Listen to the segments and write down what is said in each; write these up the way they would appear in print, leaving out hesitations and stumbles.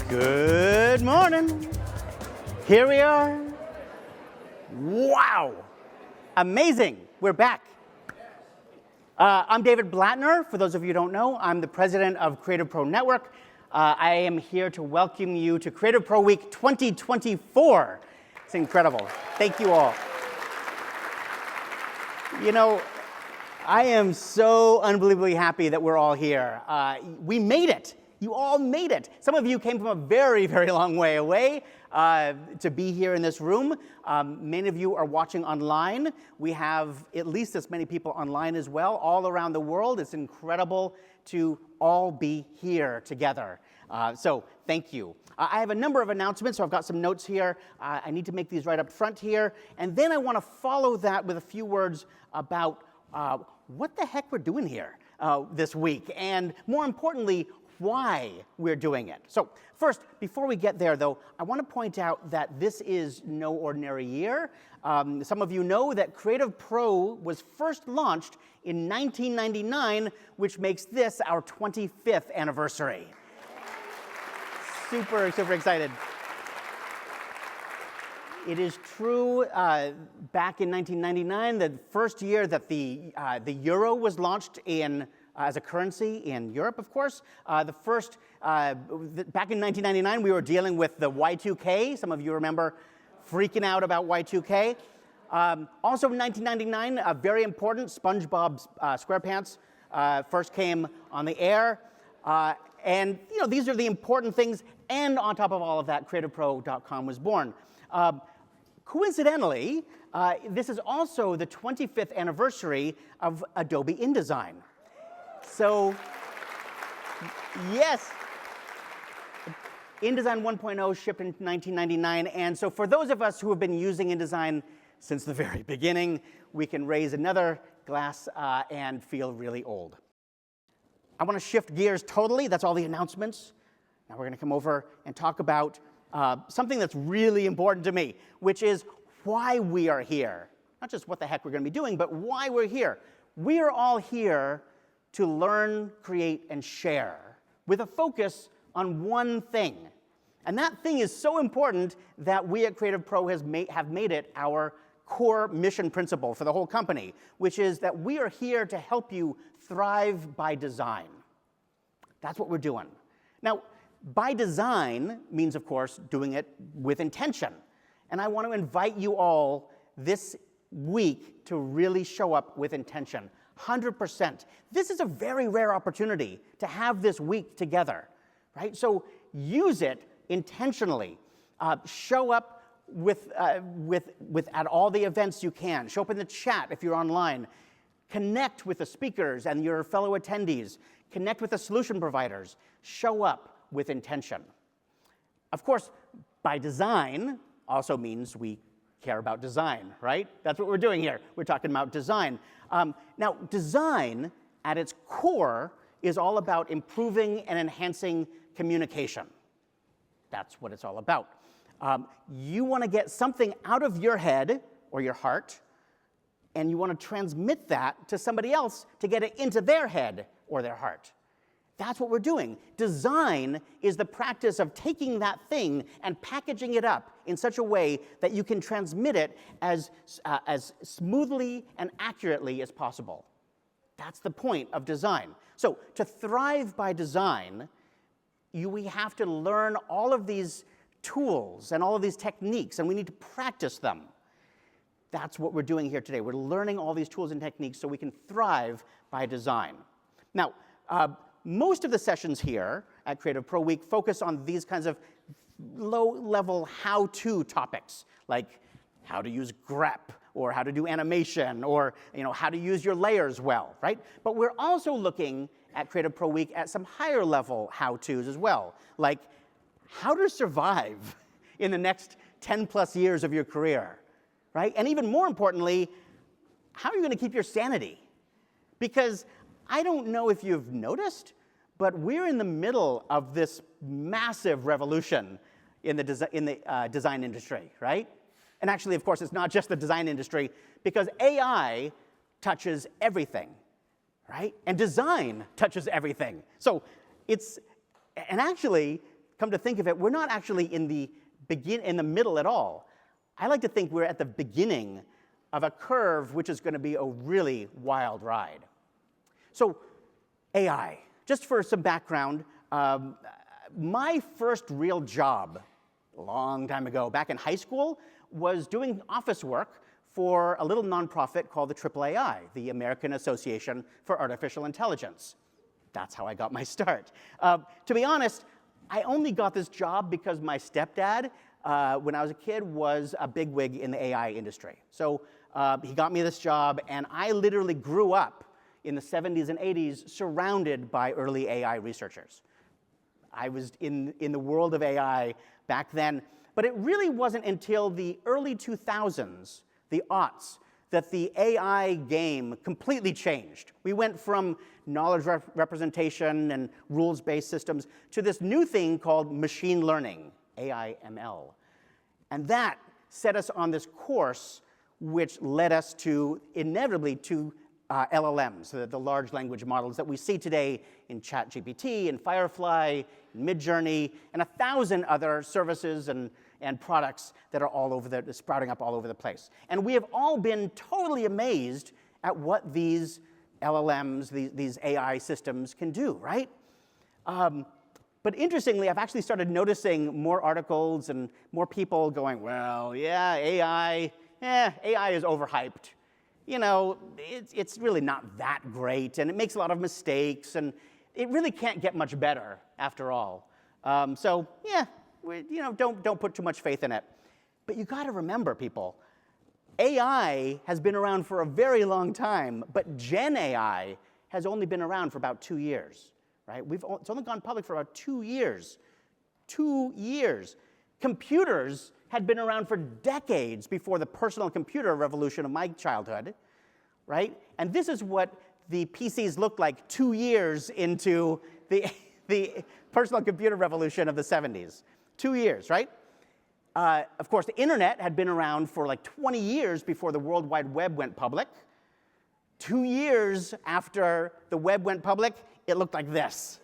Good morning. Here we are. Wow. Amazing. We're back. I'm David Blatner. For those of you who don't know, I'm the president of CreativePro Network. I am here to welcome you to CreativePro Week 2024. It's incredible. Thank you all. You know, I am so unbelievably happy that we're all here. We made it. You all made it. Some of you came from a very, very long way away to be here in this room. Many of you are watching online. We have at least as many people online as well, all around the world. It's incredible to all be here together. So thank you. I have a number of announcements, so I've got some notes here. I need to make these right up front here. And then I want to follow that with a few words about what the heck we're doing here this week, and more importantly, why we're doing it. So first, before we get there though, I want to point out that this is no ordinary year. Some of you know that CreativePro was first launched in 1999, which makes this our 25th anniversary. Super, super excited. It is true, back in 1999, the first year that the euro was launched as a currency in Europe, of course. Back in 1999, we were dealing with the Y2K. Some of you remember freaking out about Y2K. Also in 1999, very important, SpongeBob SquarePants first came on the air. And you know, these are the important things. And on top of all of that, CreativePro.com was born. Coincidentally, this is also the 25th anniversary of Adobe InDesign. So, yes, InDesign 1.0 shipped in 1999, and so for those of us who have been using InDesign since the very beginning, we can raise another glass and feel really old. I want to shift gears totally. That's all the announcements. Now we're going to come over and talk about something that's really important to me, which is why we are here. Not just what the heck we're going to be doing, but why we're here. We are all here to learn, create, and share with a focus on one thing. And that thing is so important that we at CreativePro have made it our core mission principle for the whole company, which is that we are here to help you thrive by design. That's what we're doing. Now, by design means, of course, doing it with intention. And I want to invite you all this week to really show up with intention. 100%. This is a very rare opportunity to have this week together, right? So use it intentionally. Show up at all the events you can. Show up in the chat if you're online. Connect with the speakers and your fellow attendees. Connect with the solution providers. Show up with intention. Of course, by design also means we care about design, right? That's what we're doing here. We're talking about design. Now, design at its core is all about improving and enhancing communication. That's what it's all about. You want to get something out of your head or your heart, and you want to transmit that to somebody else to get it into their head or their heart. That's what we're doing. Design is the practice of taking that thing and packaging it up in such a way that you can transmit it as smoothly and accurately as possible. That's the point of design. So to thrive by design, we have to learn all of these tools and all of these techniques, and we need to practice them. That's what we're doing here today. We're learning all these tools and techniques so we can thrive by design. Now, most of the sessions here at CreativePro Week focus on these kinds of low-level how-to topics, like how to use grep, or how to do animation, or how to use your layers well, right? But we're also looking at CreativePro Week at some higher-level how-tos as well, like how to survive in the next 10-plus years of your career, right? And even more importantly, how are you going to keep your sanity? Because I don't know if you've noticed, but we're in the middle of this massive revolution in the design industry, right? And actually, of course, it's not just the design industry, because AI touches everything, right? And design touches everything. So and actually, come to think of it, we're not actually in the middle at all. I like to think we're at the beginning of a curve which is going to be a really wild ride. So AI, just for some background, my first real job a long time ago, back in high school, was doing office work for a little nonprofit called the AAAI, the American Association for Artificial Intelligence. That's how I got my start. To be honest, I only got this job because my stepdad, when I was a kid, was a bigwig in the AI industry. So he got me this job, and I literally grew up in the 70s and 80s surrounded by early AI researchers. I was in the world of AI back then, but it really wasn't until the early 2000s, the aughts, that the AI game completely changed. We went from knowledge representation and rules-based systems to this new thing called machine learning, AI/ML. And that set us on this course which led us to, inevitably, to LLMs, the large language models that we see today in ChatGPT, in Firefly, in Midjourney, and 1,000 other services and products that are all over sprouting up all over the place. And we have all been totally amazed at what these LLMs, these AI systems can do, right? But interestingly, I've actually started noticing more articles and more people going, well, yeah, AI is overhyped. You know, it's really not that great, and it makes a lot of mistakes, and it really can't get much better after all. So yeah, don't put too much faith in it. But you got to remember, people, AI has been around for a very long time, but Gen AI has only been around for about 2 years, right? It's only gone public for about 2 years. 2 years. Computers had been around for decades before the personal computer revolution of my childhood, right? And this is what the PCs looked like 2 years into the personal computer revolution of the 70s. 2 years, right? Of course, the internet had been around for like 20 years before the World Wide Web went public. 2 years after the web went public, it looked like this,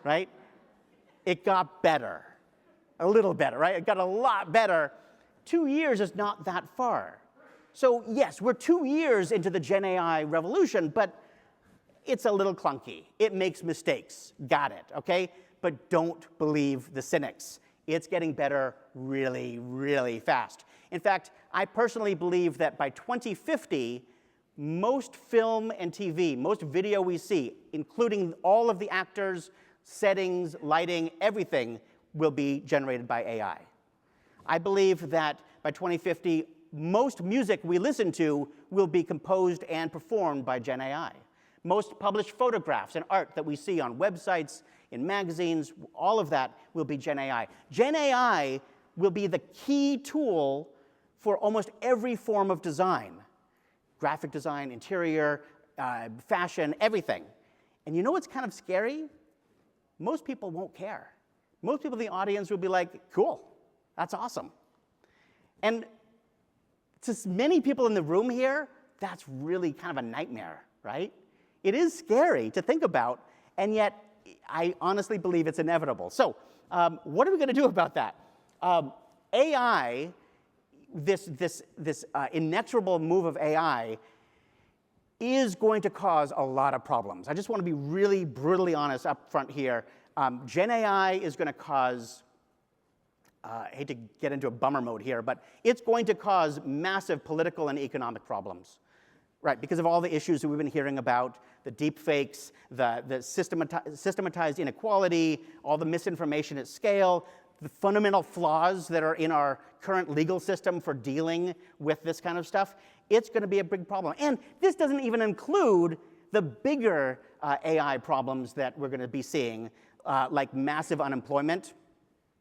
right? It got better. A little better, right? It got a lot better. 2 years is not that far. So yes, we're 2 years into the Gen AI revolution, but it's a little clunky. It makes mistakes. Got it, okay? But don't believe the cynics. It's getting better really, really fast. In fact, I personally believe that by 2050, most film and TV, most video we see, including all of the actors, settings, lighting, everything, will be generated by AI. I believe that by 2050, most music we listen to will be composed and performed by Gen AI. Most published photographs and art that we see on websites, in magazines, all of that will be Gen AI. Gen AI will be the key tool for almost every form of design. Graphic design, interior, fashion, everything. And you know what's kind of scary? Most people won't care. Most people in the audience will be like, cool, that's awesome. And to many people in the room here, that's really kind of a nightmare, right? It is scary to think about, and yet I honestly believe it's inevitable. So what are we going to do about that? AI, this inexorable move of AI, is going to cause a lot of problems. I just want to be really brutally honest up front here. Gen AI is going to cause, I hate to get into a bummer mode here, but it's going to cause massive political and economic problems, right? Because of all the issues that we've been hearing about, the deep fakes, the systematized inequality, all the misinformation at scale, the fundamental flaws that are in our current legal system for dealing with this kind of stuff. It's going to be a big problem. And this doesn't even include the bigger AI problems that we're going to be seeing, like massive unemployment,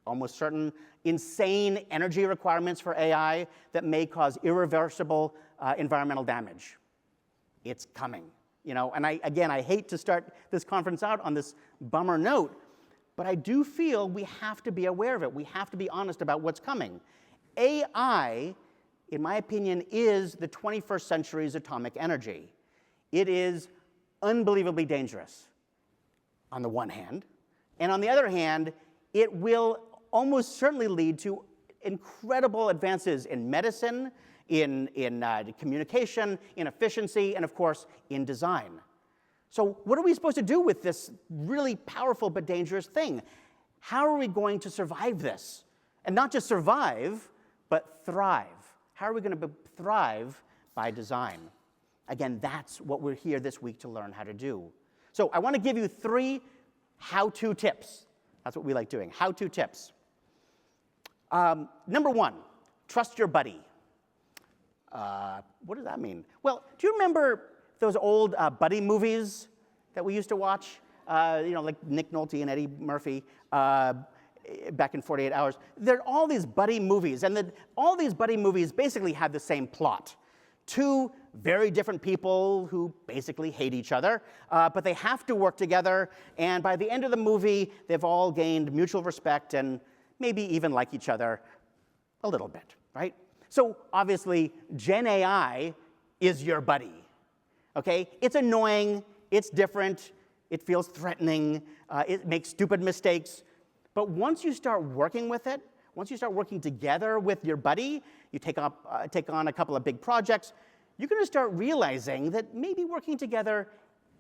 almost certain, insane energy requirements for AI that may cause irreversible environmental damage. It's coming, you know. And I hate to start this conference out on this bummer note, but I do feel we have to be aware of it. We have to be honest about what's coming. AI, in my opinion, is the 21st century's atomic energy. It is unbelievably dangerous on the one hand, and on the other hand, it will almost certainly lead to incredible advances in medicine, in communication, in efficiency, and of course, in design. So what are we supposed to do with this really powerful but dangerous thing? How are we going to survive this? And not just survive, but thrive. How are we going to thrive by design? Again, that's what we're here this week to learn how to do. So I want to give you 3 how-to tips. That's what we like doing, how-to tips. Number 1, trust your buddy. What does that mean? Well, do you remember those old buddy movies that we used to watch? Like Nick Nolte and Eddie Murphy back in 48 Hours. There are all these buddy movies, and all these buddy movies basically have the same plot. 2 very different people who basically hate each other, but they have to work together, and by the end of the movie, they've all gained mutual respect and maybe even like each other a little bit, right? So obviously, Gen AI is your buddy, okay? It's annoying, it's different, it feels threatening, it makes stupid mistakes, but once you start working with it, once you start working together with your buddy, you take on a couple of big projects, you're going to start realizing that maybe working together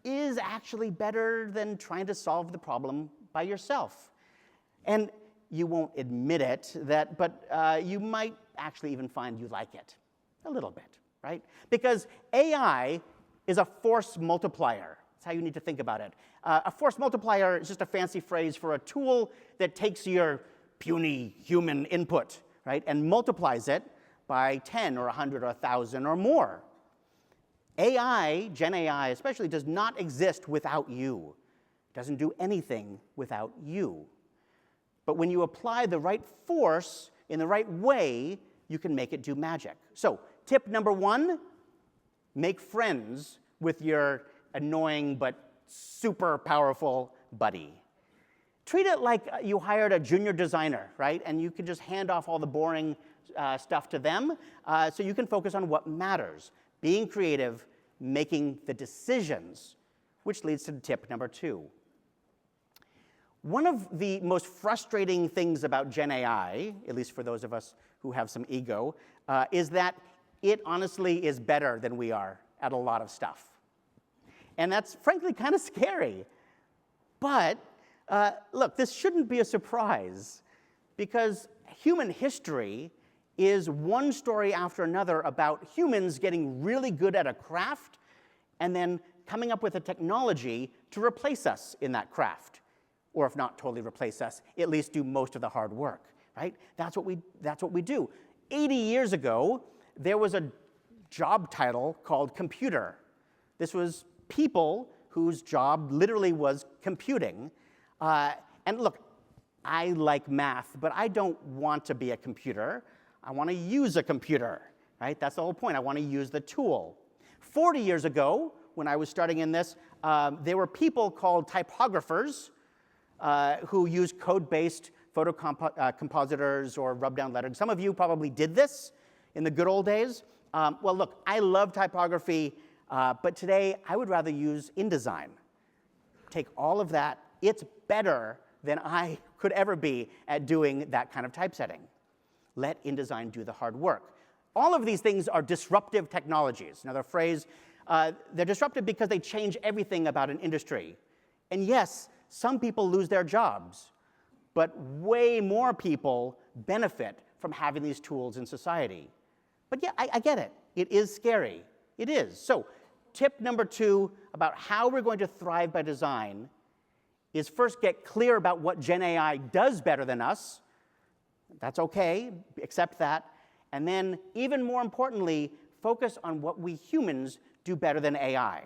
is actually better than trying to solve the problem by yourself. And you won't admit it, but you might actually even find you like it a little bit, right? Because AI is a force multiplier. That's how you need to think about it. A force multiplier is just a fancy phrase for a tool that takes your puny human input, right, and multiplies it by 10 or 100 or 1,000 or more. AI, Gen AI especially, does not exist without you. It doesn't do anything without you. But when you apply the right force in the right way, you can make it do magic. So, tip number 1, make friends with your annoying but super powerful buddy. Treat it like you hired a junior designer, right? And you can just hand off all the boring stuff to them so you can focus on what matters. Being creative, making the decisions, which leads to tip number 2. One of the most frustrating things about Gen AI, at least for those of us who have some ego, is that it honestly is better than we are at a lot of stuff. And that's frankly kind of scary. But look, this shouldn't be a surprise, because human history is one story after another about humans getting really good at a craft and then coming up with a technology to replace us in that craft. Or if not totally replace us, at least do most of the hard work, right? That's what we do. 80 years ago, there was a job title called computer. This was people whose job literally was computing. And look, I like math, but I don't want to be a computer. I want to use a computer, right? That's the whole point. I want to use the tool. 40 years ago, when I was starting in this, there were people called typographers who used code-based photo compositors or rub-down lettering. Some of you probably did this in the good old days. Well, look, I love typography, but today I would rather use InDesign. Take all of that. It's better than I could ever be at doing that kind of typesetting. Let InDesign do the hard work. All of these things are disruptive technologies. Another phrase, they're disruptive because they change everything about an industry. And yes, some people lose their jobs, but way more people benefit from having these tools in society. But yeah, I get it. It is scary. It is. So tip number 2 about how we're going to thrive by design is first get clear about what Gen AI does better than us. That's okay, accept that. And then, even more importantly, focus on what we humans do better than AI.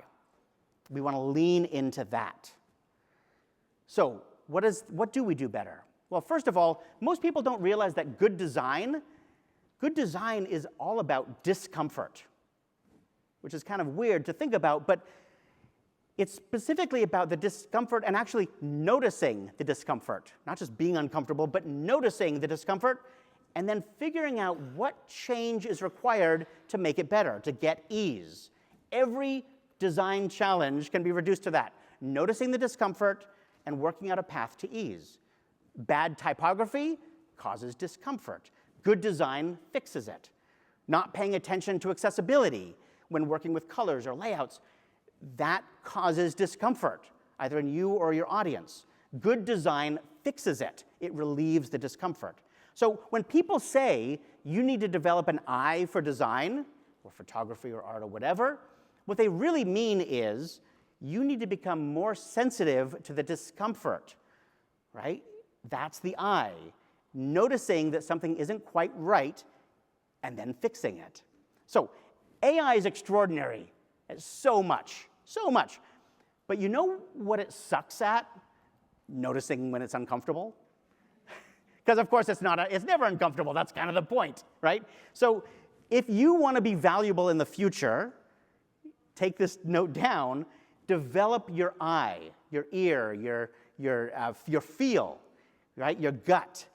We want to lean into that. So, what do we do better? Well, first of all, most people don't realize that good design is all about discomfort, which is kind of weird to think about, but it's specifically about the discomfort and actually noticing the discomfort, not just being uncomfortable, but noticing the discomfort and then figuring out what change is required to make it better, to get ease. Every design challenge can be reduced to that, noticing the discomfort and working out a path to ease. Bad typography causes discomfort. Good design fixes it. Not paying attention to accessibility when working with colors or layouts, that causes discomfort, either in you or your audience. Good design fixes it. It relieves the discomfort. So when people say you need to develop an eye for design, or photography or art or whatever, what they really mean is you need to become more sensitive to the discomfort, right? That's the eye. Noticing that something isn't quite right and then fixing it. So AI is extraordinary at so much. But you know what it sucks at? Noticing when it's uncomfortable. Because of course it's never uncomfortable. That's kind of the point, right? So if you want to be valuable in the future, take this note down, develop your eye, your ear, your feel, right? Your gut.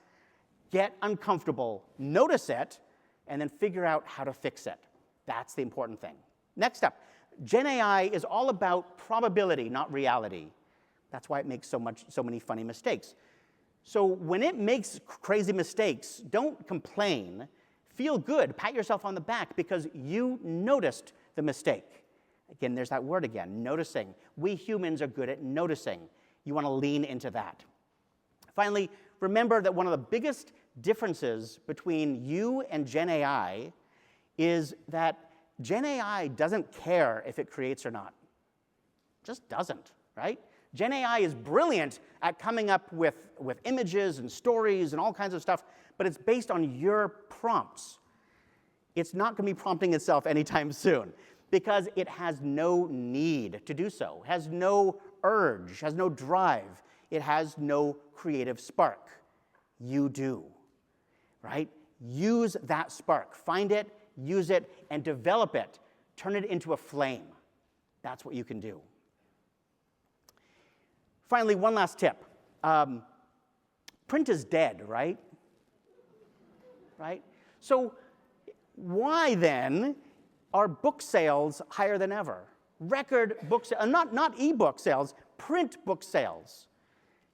Get uncomfortable, notice it, and then figure out how to fix it. That's the important thing. Next up, Gen AI is all about probability, not reality. That's why it makes so many funny mistakes. So when it makes crazy mistakes, don't complain. Feel good, pat yourself on the back because you noticed the mistake. Again, there's that word again, noticing. We humans are good at noticing. You want to lean into that. Finally, remember that one of the biggest differences between you and Gen AI is that Gen AI doesn't care if it creates or not. Just doesn't, right? Gen AI is brilliant at coming up with images and stories and all kinds of stuff, but it's based on your prompts. It's not going to be prompting itself anytime soon because it has no need to do so, has no urge, has no drive. It has no creative spark. You do, right? Use that spark. Find it, use it, and develop it. Turn it into a flame. That's what you can do. Finally, one last tip. Print is dead, right? Right? So why then are book sales higher than ever? Record book sales, not e-book sales, print book sales.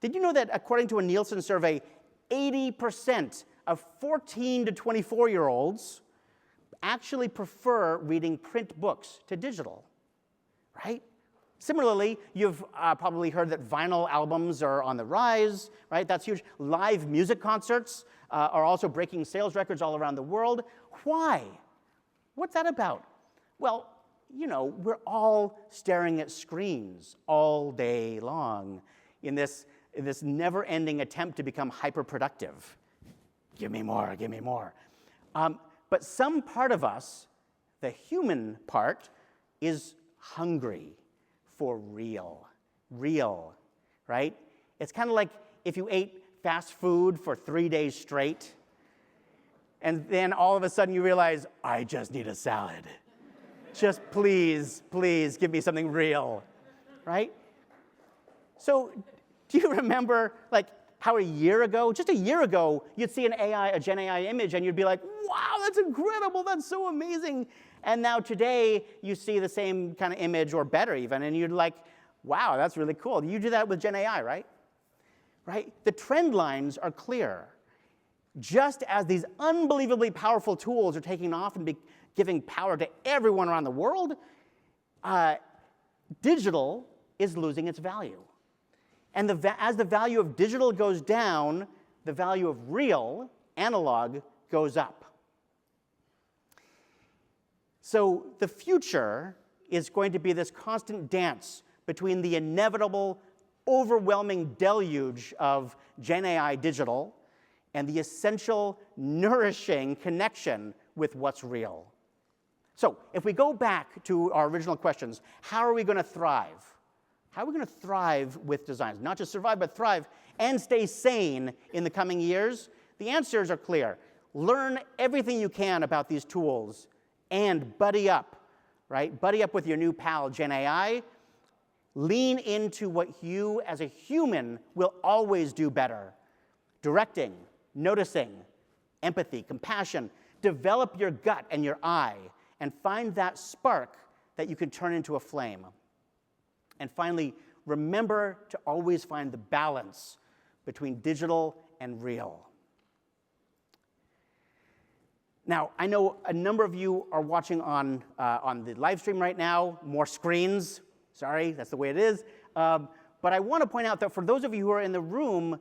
Did you know that according to a Nielsen survey, 80% of 14 to 24-year-olds actually prefer reading print books to digital, right? Similarly, you've probably heard that vinyl albums are on the rise, right? That's huge. Live music concerts are also breaking sales records all around the world. Why? What's that about? Well, you know, we're all staring at screens all day long in this never-ending attempt to become hyper-productive. Give me more, give me more. But some part of us, the human part, is hungry for real, right? It's kind of like if you ate fast food for 3 days straight, and then all of a sudden you realize, I just need a salad. Just please give me something real, right? So do you remember like how just a year ago, you'd see a Gen AI image and you'd be like, wow, that's incredible, that's so amazing. And now today, you see the same kind of image or better even, and you're like, wow, that's really cool. You do that with Gen AI, right? Right? The trend lines are clear. Just as these unbelievably powerful tools are taking off and giving power to everyone around the world, digital is losing its value. And as the value of digital goes down, the value of real, analog, goes up. So the future is going to be this constant dance between the inevitable, overwhelming deluge of Gen AI digital and the essential, nourishing connection with what's real. So if we go back to our original questions, how are we going to thrive? How are we going to thrive with designs? Not just survive, but thrive and stay sane in the coming years? The answers are clear. Learn everything you can about these tools and buddy up, right? Buddy up with your new pal, Gen AI. Lean into what you as a human will always do better. Directing, noticing, empathy, compassion. Develop your gut and your eye and find that spark that you can turn into a flame. And finally, remember to always find the balance between digital and real. Now, I know a number of you are watching on the live stream right now, more screens. Sorry, that's the way it is. But I want to point out that for those of you who are in the room,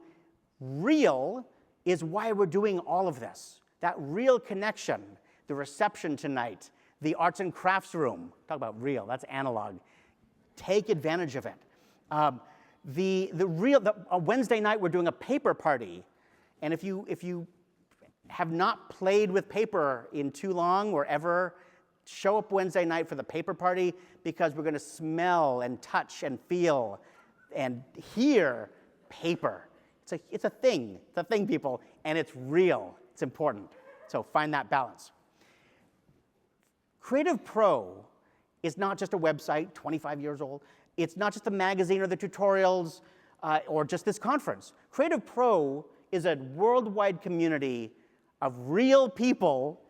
real is why we're doing all of this. That real connection, the reception tonight, the arts and crafts room. Talk about real, that's analog. Take advantage of it. On Wednesday night, we're doing a paper party. And if you have not played with paper in too long or ever, show up Wednesday night for the paper party, because we're going to smell and touch and feel and hear paper. It's a thing, people, and it's real. It's important. So find that balance. CreativePro is not just a website, 25 years old. It's not just a magazine or the tutorials or just this conference. CreativePro is a worldwide community of real people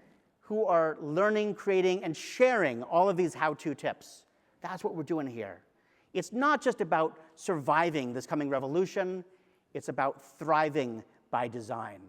who are learning, creating, and sharing all of these how-to tips. That's what we're doing here. It's not just about surviving this coming revolution. It's about thriving by design.